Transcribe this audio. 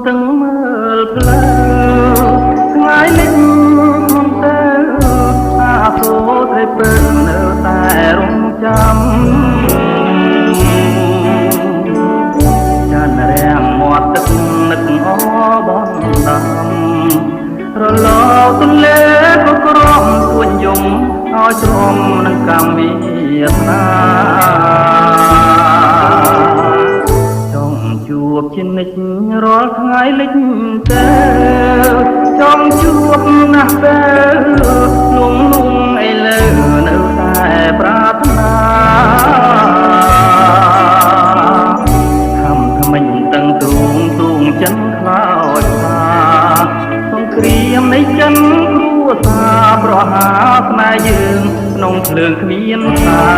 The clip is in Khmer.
ទាំងមើលផ្លូវថ្ងៃលិចខ្ញុំទៅអាសូរត្រីពើនៅតែរងចាំចានរាំងមាត់ទឹកនឹកអបនដំរលកទន្លេក៏ក្រំទួញយំឲ្យជ្រុំនឹងកម្មវិណាចង់ជួបជានិច្ចរាល់ថ្ងៃលិចទៅចង់ជួបណាស់ទៅលងលងអីលើនៅតែប្រាថ្នាខំថ្មិញទាំងទ្រូងចិនខ្លោចថាសង្គ្រាមនៃចិនគ្រួសារប្រហារស្នេហ៍យើងក្នុងភ្លើងគ្មានសា